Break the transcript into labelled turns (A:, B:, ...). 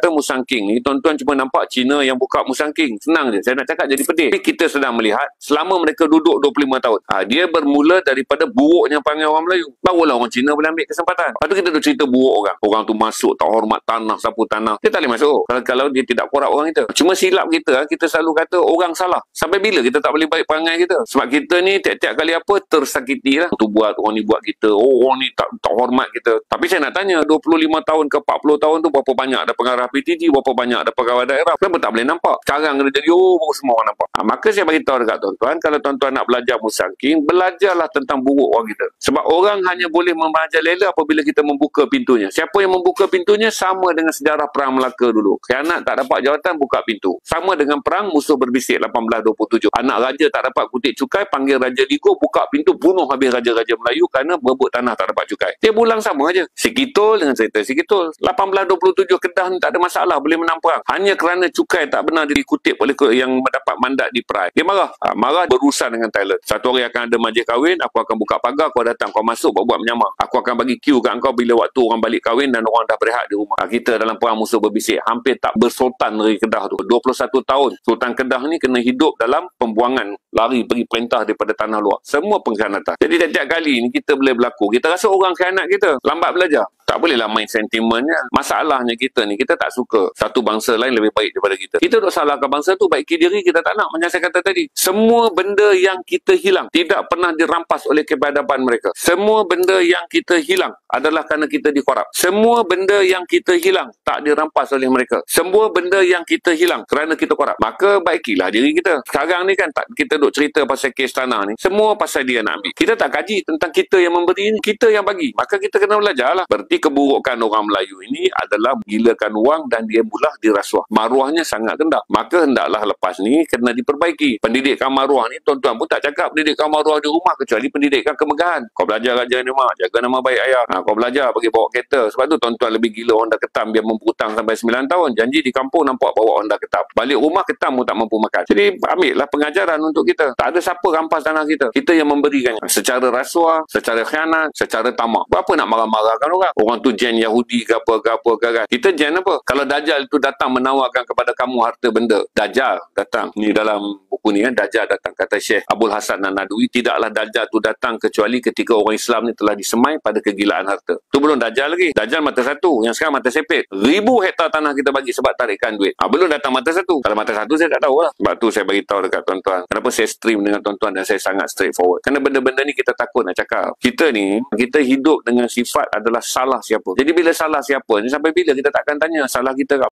A: kata Musang King ni, tuan-tuan cuma nampak Cina yang buka Musang King. Senang je. Saya nak cakap jadi pedih. Tapi kita sedang melihat selama mereka duduk 25 tahun. Dia bermula daripada buruknya perangai orang Melayu. Barulah orang Cina boleh ambil kesempatan. Lepas tu kita duk cerita buruk orang. Orang tu masuk tak hormat tanah, sapu tanah. Dia tak boleh masuk. Kalau dia tidak korup orang kita. Cuma silap kita selalu kata orang salah. Sampai bila kita tak boleh baik perangai kita? Sebab kita ni tiap-tiap kali apa tersakiti lah. Tu buat, orang ni buat kita. Orang ni tak hormat kita. Tapi saya nak tanya, 25 tahun ke 40 tahun tu berapa banyak ada pengarah PTG, berapa banyak ada pegawai daerah. Kenapa tak boleh nampak? Sekarang kena jadi, baru semua orang nampak. Maka saya beritahu dekat tuan-tuan, kalau tuan-tuan nak belajar Musang King, belajarlah tentang buruk orang kita. Sebab orang hanya boleh merajalela apabila kita membuka pintunya. Siapa yang membuka pintunya sama dengan sejarah Perang Melaka dulu. Khianat tak dapat jawatan, buka pintu. Sama dengan perang musuh berbisik 1827. Anak raja tak dapat kutip cukai, panggil Raja Ligo, buka pintu, bunuh habis raja-raja Melayu kerana berebut tanah tak dapat cukai. Dia ulang sama aja. Sikitul dengan cerita Sikitul. 1827 Kedah ni tak ada masalah, boleh menang perang. Hanya kerana cukai tak benar dikutip oleh yang mendapat mandat di Perai. Dia marah. Marah berurusan dengan Thailand. Satu hari akan ada majlis kahwin, aku akan buka pagar, kau datang, kau masuk, buat menyamar. Aku akan bagi queue kat kau bila waktu orang balik kahwin dan orang dah berehat di rumah. Kita dalam perang musuh berbisik, hampir tak bersultan dari Kedah tu. 21 tahun. Sultan Kedah ni kena hidup dalam pembuangan, lari beri perintah daripada tanah luar. Semua pengkhianatan. Jadi tiap-tiap kali ni kita boleh berlaku. Kita rasa orang khianat kita, lambat belajar. Tak bolehlah main sentimennya. Masalahnya kita ni, kita tak suka satu bangsa lain lebih baik daripada kita. Kita duk salahkan bangsa tu, baiki diri kita tak nak. Macam saya kata tadi, semua benda yang kita hilang tidak pernah dirampas oleh kebedaban mereka. Semua benda yang kita hilang adalah kerana kita dikorup. Semua benda yang kita hilang tak dirampas oleh mereka. Semua benda yang kita hilang kerana kita korup. Maka baikilah diri kita. Sekarang ni kan kita duk cerita pasal kes tanah ni, semua pasal dia nak ambil. Kita tak kaji tentang kita yang memberi ni, kita yang bagi. Maka kita kena belajar lah. Berarti keburukan orang Melayu ini adalah gilakan wang dan dia mulah dirasuah. Maruahnya sangat rendah. Maka hendaklah lepas ni kena diperbaiki. Pendidikan maruah ni, tuan-tuan pun tak cakap pendidikan maruah di rumah kecuali pendidikan kemegahan. Kau belajar raja ni mak, jaga nama baik ayah. Kau belajar bagi bawa kereta. Sebab tu tuan-tuan lebih gila Honda Ketam biar mampu hutang sampai 9 tahun. Janji di kampung nampak bawa Honda Ketam. Balik rumah Ketam pun tak mampu makan. Jadi ambillah pengajaran untuk kita. Tak ada siapa rampas tanah kita. Kita yang memberikannya. Secara rasuah, secara khianat, secara tamak. Berapa nak marah-marahkan orang? Orang tu jen Yahudi ke apa. Kita jen apa? Kalau Dajjal tu datang menawarkan kepada kamu harta benda. Dajjal datang. Ni dalam buku ni kan. Dajjal datang. Kata Syekh Abdul Hasan An-Nadwi. Tidaklah Dajjal tu datang kecuali ketika orang Islam ni telah disemai pada kegilaan harta. Tu belum Dajjal lagi. Dajjal mata satu. Yang sekarang mata sepit. 1000 hektar tanah kita bagi sebab tarikan duit. Belum datang mata satu. Kalau mata satu saya tak tahu lah. Sebab tu saya beritahu dekat tuan-tuan. Kenapa saya stream dengan tuan-tuan dan saya sangat straightforward. Kerana benda-benda ni kita takut nak cakap. Kita ni, kita hidup dengan sifat adalah salah siapa. Jadi bila salah siapa ni, sampai bila kita takkan tanya salah kita kat